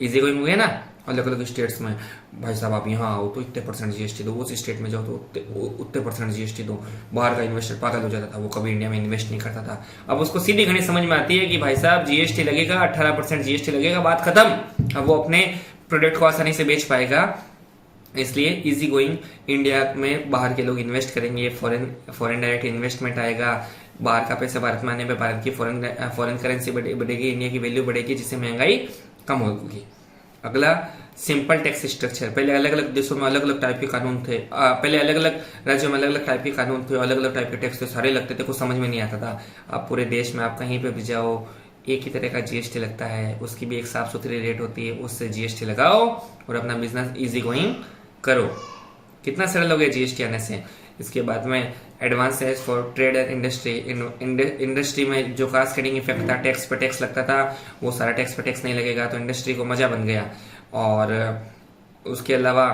इजी गोइंग हुए ना, अलग अलग स्टेट्स में भाई साहब आप यहाँ आओ तो इतने % जीएसटी दो, उस स्टेट में जाओ तो उतने % जीएसटी दो। बाहर का इन्वेस्टर पागल हो जाता था, वो कभी इंडिया में इन्वेस्ट नहीं करता था। अब उसको सीधी गणित समझ में आती है कि भाई साहब जीएसटी लगेगा, 18% जीएसटी लगेगा, बात खत्म। अब वो अपने प्रोडक्ट को आसानी से बेच पाएगा। इसलिए इजी गोइंग इंडिया में बाहर के लोग इन्वेस्ट करेंगे, फॉरेन डायरेक्ट इन्वेस्टमेंट आएगा, बाहर का पैसा भारत में आने पर भारत की फॉरेन करेंसी बढ़ेगी, इंडिया की वैल्यू बढ़ेगी, जिससे महंगाई कम होगी। अगला सिंपल टैक्स स्ट्रक्चर। पहले अलग अलग देशों में अलग अलग टाइप के कानून थे, पहले अलग अलग राज्यों में अलग अलग टाइप के कानून थे, अलग अलग टाइप के टैक्स थे, सारे लगते थे, कुछ समझ में नहीं आता था। अब पूरे देश में आप कहीं पे भी जाओ एक ही तरह का जीएसटी लगता है, उसकी भी एक साफ सुथरी रेट होती है, उससे जीएसटी लगाओ और अपना बिजनेस इजी गोइंग करो। कितना सरल हो गया जीएसटी आने से। इसके बाद में advances for trade and industry. Industry में जो कास्केडिंग इफेक्ट था, टैक्स पे टैक्स लगता था, वो सारा टैक्स पे टैक्स नहीं लगेगा, तो इंडस्ट्री को मजा बन गया। और उसके अलावा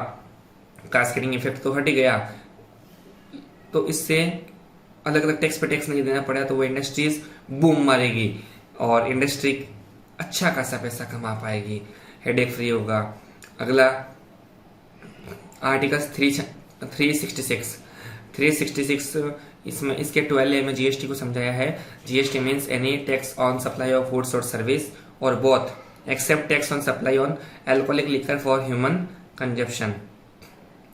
कास्केडिंग इफेक्ट तो हट ही गया, तो इससे अलग अलग टैक्स पे टैक्स नहीं देना पड़ा, तो वो इंडस्ट्रीज बूम मारेगी और इंडस्ट्री अच्छा खासा पैसा कमा पाएगी, हेडेक फ्री होगा। अगला आर्टिकल 366 इसमें इसके 12A में जीएसटी को समझाया है। GST means any tax on supply of goods और सर्विस और both except tax on supply on alcoholic liquor for human consumption.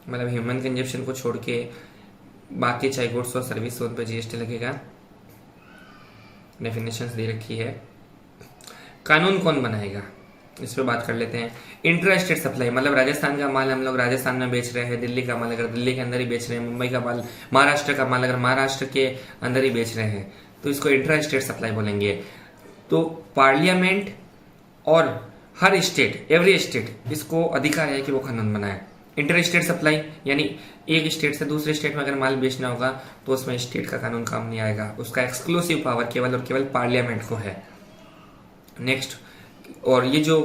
मतलब ह्यूमन कंजप्शन को छोड़ के बाकी चाहे गुड्स और सर्विस उन पर जीएसटी लगेगा। डेफिनेशंस दे रखी है। कानून कौन बनाएगा, इस पे बात कर लेते हैं। इंट्रा स्टेट सप्लाई, मतलब राजस्थान का माल हम लोग राजस्थान में बेच रहे हैं, दिल्ली का माल अगर दिल्ली के अंदर ही बेच रहे हैं, मुंबई का माल, महाराष्ट्र का माल अगर महाराष्ट्र के अंदर ही बेच रहे हैं, तो इसको इंट्रा स्टेट सप्लाई बोलेंगे। तो पार्लियामेंट और हर स्टेट, एवरी स्टेट, इसको अधिकार है कि वो कानून बनाए। इंटर स्टेट सप्लाई यानी एक स्टेट से दूसरे स्टेट में अगर माल बेचना होगा तो उसमें स्टेट का कानून काम नहीं आएगा, उसका एक्सक्लूसिव पावर केवल और केवल पार्लियामेंट को है। नेक्स्ट, और ये जो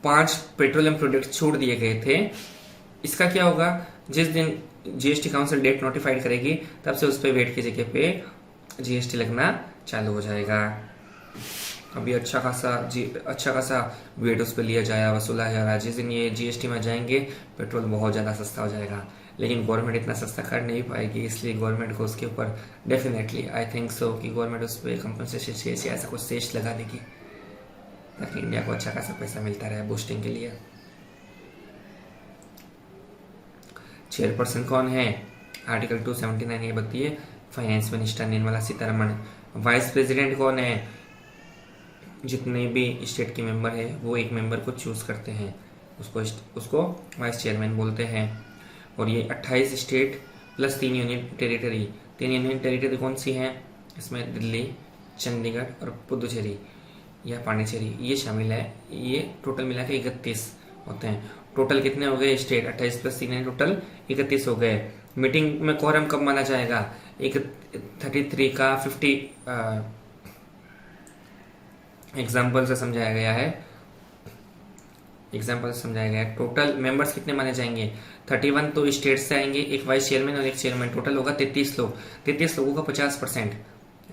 5 पेट्रोलियम प्रोडक्ट छोड़ दिए गए थे, इसका क्या होगा, जिस दिन जीएसटी काउंसिल डेट नोटिफाइड करेगी तब से उस पर वेट की जगह पे जीएसटी लगना चालू हो जाएगा। अभी अच्छा खासा वेट उस पर लिया जाएगा, वसूला जाएगा। जिस दिन ये जीएसटी में जाएंगे पेट्रोल बहुत ज़्यादा सस्ता हो जाएगा, लेकिन गवर्नमेंट इतना सस्ता कर नहीं पाएगी, इसलिए गवर्नमेंट को उसके ऊपर डेफिनेटली आई थिंक सो कि गवर्नमेंट उस पर कंपनसेशन ऐसा कुछ सेस लगा देगी ताकि इंडिया को अच्छा खासा पैसा मिलता रहे बूस्टिंग के लिए। चेयरपर्सन कौन है? आर्टिकल 279 ये बताती है finance minister Nirmala Sitharaman. Vice president कौन है? जितने भी स्टेट के मेंबर है वो एक मेंबर को चूज करते हैं, उसको वाइस चेयरमैन बोलते हैं। और ये 28 state plus 3 union territory. 3 union territory कौन सी हैं? इसमें दिल्ली, चंडीगढ़ और पुदुचेरी या पांडिचेरी ये शामिल है। ये टोटल मिला के 31 होते हैं। टोटल कितने हो गए स्टेट? 28 प्लस 3 यानी टोटल 31 हो गए। मीटिंग में कोरम कब माना जाएगा? 33 का 50 एग्जाम्पल से समझाया गया है। टोटल मेंबर्स कितने माने जाएंगे? 31 तो स्टेट से आएंगे, एक वाइस चेयरमैन और एक चेयरमैन, टोटल होगा 33 लोग। 33 लोगों का 50%,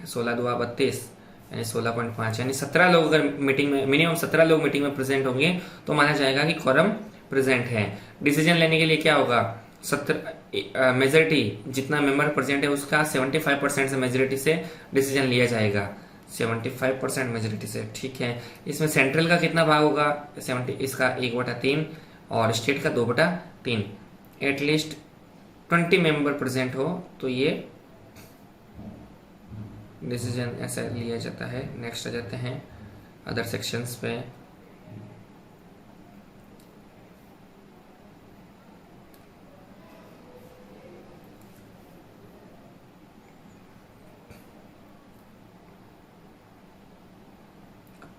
16 2 32 यानी 16.5, यानी 17 लोग अगर मीटिंग में, मिनिमम 17 लोग मीटिंग में प्रेजेंट होंगे तो माना जाएगा कि क्वारम प्रेजेंट है। डिसीजन लेने के लिए क्या होगा? 17 मेजोरिटी, जितना मेंबर प्रेजेंट है उसका 75% से मेजोरिटी से डिसीजन लिया जाएगा। 75% मेजोरिटी से, ठीक है। इसमें सेंट्रल का कितना भाग होगा? 70, इसका 1/3 और स्टेट का 2/3। एटलीस्ट 20 मेंबर प्रेजेंट हो तो ये डिसीजन ऐसा लिया जाता है। नेक्स्ट आ जाते हैं अदर सेक्शंस पे।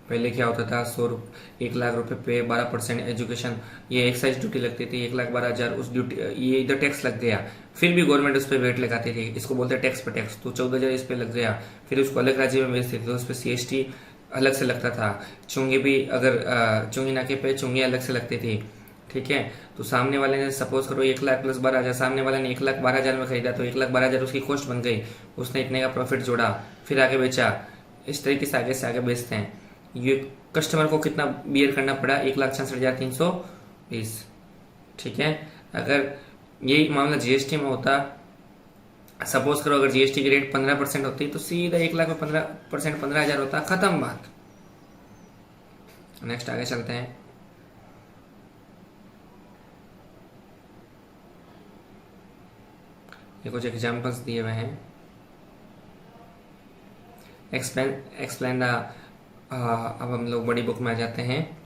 पहले क्या होता था? 1 लाख रुपए पे 12% एजुकेशन, ये एक्साइज ड्यूटी लगती थी, 1,12,000 उस ड्यूटी, ये इधर टैक्स लग गया, फिर भी गवर्नमेंट उस पर वेट लगाती थी, इसको बोलते हैं टैक्स पे टैक्स। तो 14,000 इस पे लग गया, फिर उसको अलग राज्य में भेजते थे तो उस पर CST अलग से लगता था। चुंगी भी, अगर चुंगी नाके पे चुंगी अलग से लगती थी, ठीक है। तो सामने वाले ने सपोज करो 1 लाख प्लस 12,000, सामने वाले ने 1,12,000 में खरीदा तो 1,12,000 उसकी कॉस्ट बन गई, उसने इतने का प्रॉफिट जोड़ा, फिर आगे बेचा। इस तरीके से आगे बेचते हैं। ये कस्टमर को कितना बियर करना पड़ा? 1,66,320, ठीक है। अगर यही मामला GST में होता, सपोज करो अगर GST की रेट 15% होती तो सीधा 1 लाख में 15% 15,000 होता, खत्म बात। नेक्स्ट आगे चलते हैं। ये कुछ एग्जाम्पल्स दिए हुए हैं। एक्सप्लेन द, अब हम लोग बड़ी बुक में आ जाते हैं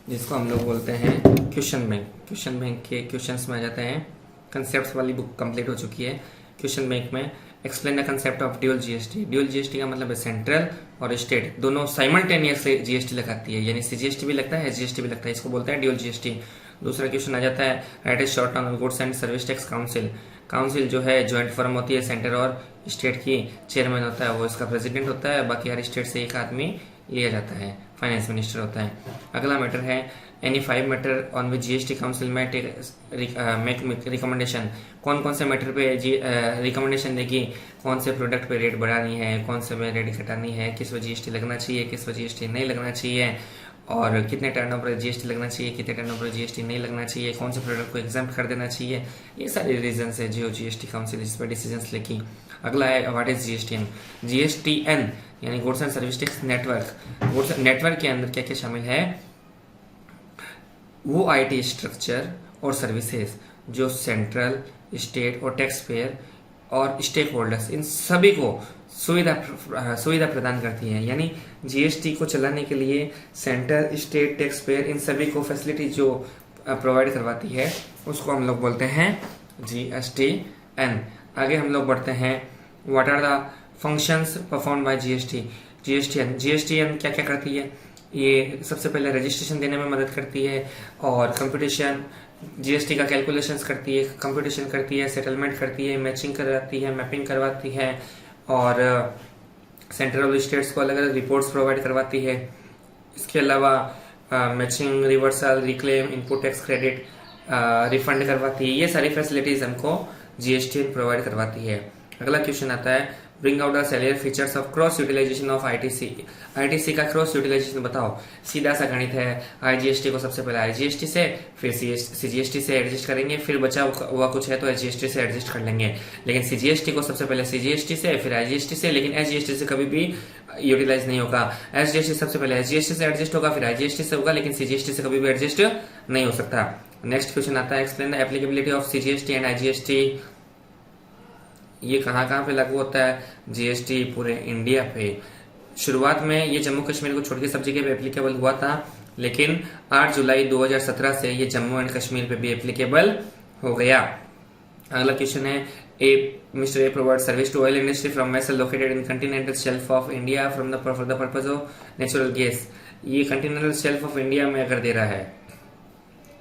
जिसको हम लोग बोलते हैं क्वेश्चन बैंक। क्वेश्चन बैंक के क्वेश्चंस में आ जाते हैं। कंसेप्ट्स वाली बुक कंप्लीट हो चुकी है। क्वेश्चन बैंक में explain the concept of dual GST। Dual GST का मतलब है सेंट्रल और स्टेट दोनों साइमल्टेनियसली GST लगाती है, यानी CGST भी लगता है, SGST भी लगता है, इसको बोलते हैं ड्यूअल GST। दूसरा क्वेश्चन आ जाता है right is short on goods and service tax council. Council जो है ज्वाइंट फर्म होती है, सेंटर और स्टेट की। चेयरमैन होता है वो इसका प्रेसिडेंट होता है, बाकी हर स्टेट से एक आदमी लिया जाता है, फाइनेंस मिनिस्टर होता है। अगला मैटर है any 5 matter on which GST council में मेक रिकमेंडेशन। कौन कौन से मैटर पे रिकमेंडेशन देगी? कौन से प्रोडक्ट पे रेट बढ़ानी है, कौन से में रेट घटानी है, किस पर GST लगना चाहिए, किस पर GST नहीं लगना चाहिए, और कितने टर्न पर GST लगना चाहिए, कितने टर्न पर GST नहीं लगना चाहिए, कौन से प्रोडक्ट को एग्जाम्प्ट कर देना चाहिए। ये सारे रीजन है जो GST काउंसिल इस पर डिसीजन लेगी। अगला है व्हाट इज GSTN। GSTN यानी goods and service tax network. Goods network के अंदर क्या क्या शामिल है? वो IT स्ट्रक्चर और सर्विसेज जो सेंट्रल, स्टेट और टैक्स पेयर और स्टेक होल्डर्स इन सभी को सुविधा प्रदान करती है। यानी GST को चलाने के लिए सेंटर, स्टेट, टैक्स पेयर इन सभी को फैसिलिटी जो प्रोवाइड करवाती है उसको हम लोग बोलते हैं GSTN। आगे हम लोग बढ़ते हैं what are the functions perform by GSTN क्या क्या करती है? ये सबसे पहले रजिस्ट्रेशन देने में मदद करती है और कंप्यूटेशन, GST का कैलकुलेशंस करती है, कंप्यूटेशन करती है, सेटलमेंट करती है, मैचिंग करवाती है, मैपिंग करवाती है और सेंट्रल और स्टेट्स को अलग अलग रिपोर्ट्स प्रोवाइड करवाती है। इसके अलावा matching, reversal, reclaim, input tax credit, refund करवाती है। ये सारी फैसिलिटीज हमको GSTN प्रोवाइड करवाती है। अगला क्वेश्चन आता है bring out the salary features of cross utilization of ITC का क्रॉस यूटिलाइजेशन बताओ। सीधा सा गणित है। IGST को सबसे पहले IGST से, फिर CGST से एडजस्ट करेंगे, फिर बचा हुआ कुछ है तो SGST से एडजस्ट कर लेंगे। लेकिन CGST को सबसे पहले CGST से, फिर IGST से, लेकिन SGST से कभी भी यूटिलाइज नहीं होगा। SGST सबसे पहले SGST से एडजस्ट होगा, फिर IGST से होगा, लेकिन CGST से कभी भी एडजस्ट नहीं हो सकता। नेक्स्ट क्वेश्चन आता है, explain the applicability of CGST and IGST. ये कहाँ कहाँ पे लागू होता है? जीएसटी पूरे इंडिया पे। शुरुआत में ये जम्मू कश्मीर को छोड़ के सब जगह पे एप्लीकेबल हुआ था, लेकिन 8 जुलाई 2017 से ये जम्मू एंड कश्मीर पे भी एप्लीकेबल हो गया। अगला क्वेश्चन है, mister A provide service to oil industry from vessel located in continental shelf of India for the purpose of natural gas. ये कंटिनेंटल शेल्फ ऑफ इंडिया में अगर दे रहा है,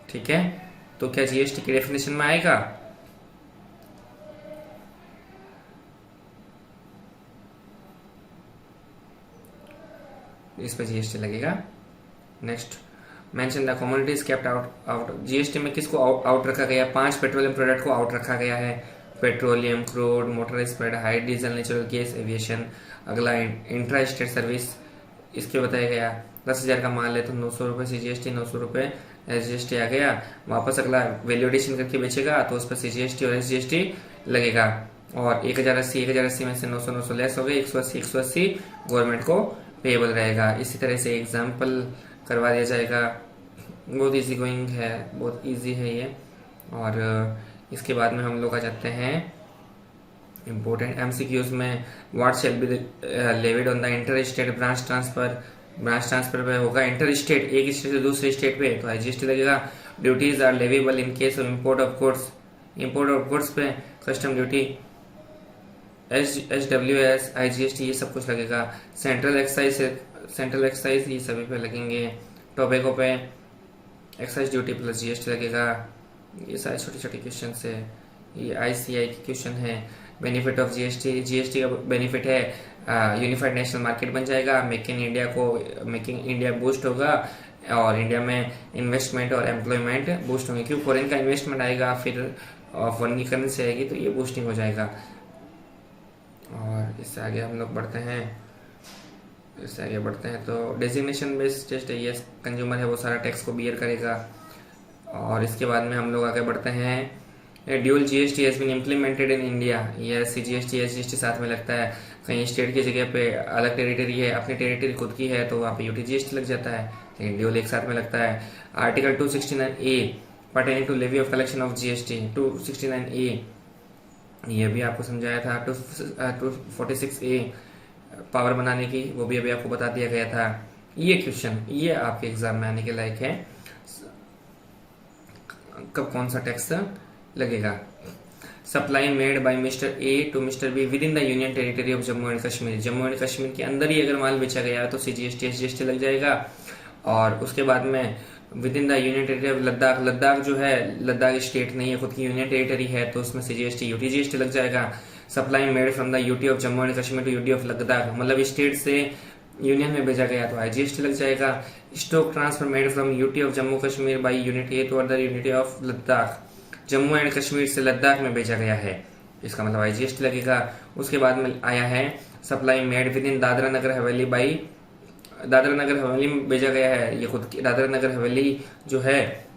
ठीक है, तो क्या जीएसटी की डेफिनेशन में आएगा? इस पर जीएसटी लगेगा। Next, mention the commodities kept out. GST में किसको आउट रखा गया? 5 पेट्रोलियम प्रोडक्ट को आउट रखा गया है। Petroleum, crude, motor spread, high diesel, natural gas, aviation. अगला, इंट्रा स्टेट सर्विस, इसके बताया गया 10,000 का माल है तो 900 रुपये सी जीएसटी, 900 रुपये एस जीएसटी आ गया। वापस अगला वैल्यू एडिशन करके बेचेगा तो उस पर सी जीएसटी और एस जीएसटी लगेगा। और 1080 में से 900 लेस हो गए, 180 गवर्नमेंट को पेएबल रहेगा। इसी तरह से एग्जाम्पल करवा दिया जाएगा। बहुत इजी गोइंग है, बहुत इजी है ये। और इसके बाद में हम लोग आ जाते हैं इम्पोर्टेंट एमसीक्यूज में। What shall be levied on the inter state branch transfer. Branch transfer पे होगा इंटर स्टेट, एक स्टेट से दूसरे स्टेट पे, तो आईजीएसटी लगेगा। Duties are leviable in case of import of goods. Import of goods पे कस्टम ड्यूटी, SWS, आईजीएसटी, ये सब कुछ लगेगा। सेंट्रल एक्साइज ये सभी पे लगेंगे। टोबैको पे एक्साइज ड्यूटी प्लस जीएसटी लगेगा। ये सारे छोटे छोटे क्वेश्चन है। ये आईसीआई के क्वेश्चन है। बेनिफिट ऑफ जीएसटी, जीएसटी का बेनिफिट है यूनिफाइड नेशनल मार्केट बन जाएगा, मेकिंग इंडिया बूस्ट होगा और इंडिया में इन्वेस्टमेंट और एम्प्लॉयमेंट बूस्ट होंगे। क्यों? फॉरेन का इन्वेस्टमेंट आएगा, फिर फॉरेन की करेंसी आएगी तो ये बूस्टिंग हो जाएगा। और इससे आगे हम लोग बढ़ते हैं तो डेजिग्नेशन बेस्ड टेस्ट है, ये कंज्यूमर है वो सारा टैक्स को बियर करेगा। और इसके बाद में हम लोग आगे बढ़ते हैं, dual GST has been implemented in India. ये सीजीएसटी एसजीएसटी साथ में लगता है। कहीं स्टेट की जगह पे अलग टेरिटरी है, अपनी टेरिटरी खुद की है तो वहाँ पे यूटीजीएसटी लग जाता है, लेकिन ड्यूल एक साथ में लगता है। Article 269A pertaining to levy of collection of GST, 269A ये भी आपको समझाया था। 246A पावर बनाने की, वो भी अभी आपको बता दिया गया था। ये क्वेश्चन ये आपके एग्जाम में आने के लायक है, कब कौन सा टैक्स लगेगा। Supply made by mister A to mister B within the union territory of Jammu and Kashmir. Jammu and Kashmir के अंदर ही अगर माल बेचा गया है तो सीजीएसटी एसजीएसटी लग जाएगा। और उसके बाद में with in the union territory of Ladakh, Ladakh जो है लद्दाख स्टेट नहीं है, खुद की यूनियन टेरिटरी है तो उसमें सीजीएसटी यूटीजीएसटी लग जाएगा। Supply made from the UT of Jammu and Kashmir to UT of Ladakh, मतलब स्टेट से यूनियन में भेजा गया तो आईजीएसटी लग जाएगा। Stock transfer made from UT of Jammu Kashmir by unit A to other unity of Ladakh, Jammu and Kashmir से लद्दाख में भेजा गया है, इसका मतलब आईजीएसटी लगेगा। उसके बाद में आया है supply made within Dadra Nagar Haveli by, Dadra Nagar हवेली में भेजा गया है, ये खुद की दादरा नगर हवेली जो है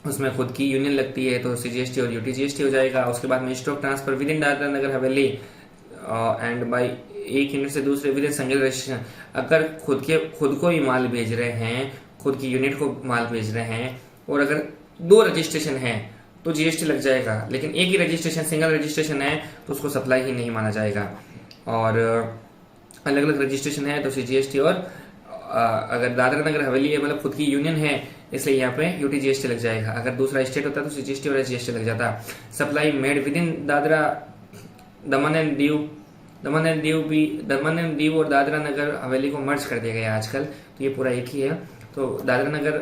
उसमें खुद की यूनियन लगती है तो सीजीएसटी और यूटीजीएसटी हो जाएगा। उसके बाद में stock transfer within Dadra Nagar Haveli and by एक यूनिट से दूसरे विद इन सिंगल रजिस्ट्रेशन। अगर खुद को ही माल भेज रहे हैं, खुद की यूनिट को माल भेज रहे हैं और अगर 2 रजिस्ट्रेशन है तो जीएसटी लग जाएगा, लेकिन एक ही रजिस्ट्रेशन सिंगल रजिस्ट्रेशन है तो उसको सप्लाई ही नहीं माना जाएगा। और अलग अलग रजिस्ट्रेशन है तो सीजीएसटी और अगर दादरा नगर हवेली है मतलब खुद की यूनियन है इसलिए यहाँ पे यूटीजीएसटी लग जाएगा। अगर दूसरा स्टेट होता तो सीजीएसटी और एसजीएसटी लग जाता। Supply made within Dadra Daman and Diu और दादरा नगर हवेली को मर्ज कर दिया गया आजकल, तो ये पूरा एक ही है। तो दादरा नगर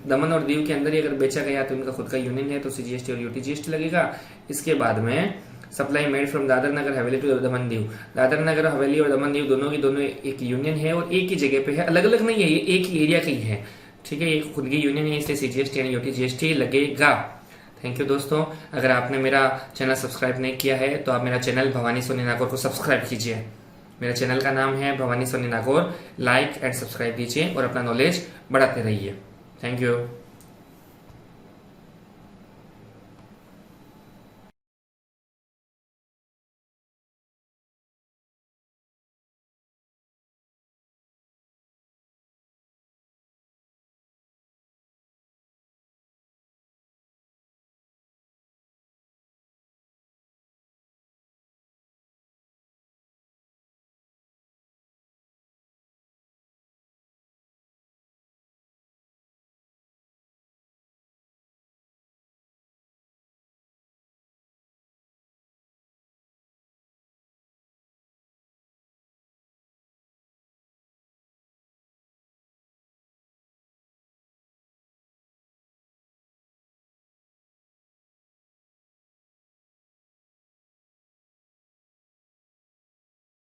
दमन और दीव के अंदर ही अगर बेचा गया तो इनका खुद का यूनियन है तो सीजीएसटी और यूटीजीएसटी लगेगा। इसके बाद में supply made from Dadra Nagar Haveli to Daman Diu, Dadra Nagar हवेली और दमन दीव दोनों एक यूनियन है और एक ही जगह पे है, अलग अलग नहीं है, ये एक ही एरिया की है, ठीक है, ये खुद की यूनियन है इसलिए सीजीएसटी और यूटीजीएसटी लगेगा। थैंक यू दोस्तों, अगर आपने मेरा चैनल सब्सक्राइब नहीं किया है तो आप मेरा चैनल भवानी सोनी नागौर को सब्सक्राइब कीजिए। मेरा चैनल का नाम है Bhawani Soni Nagaur, like and subscribe कीजिए और अपना नॉलेज बढ़ाते रहिए। Thank you.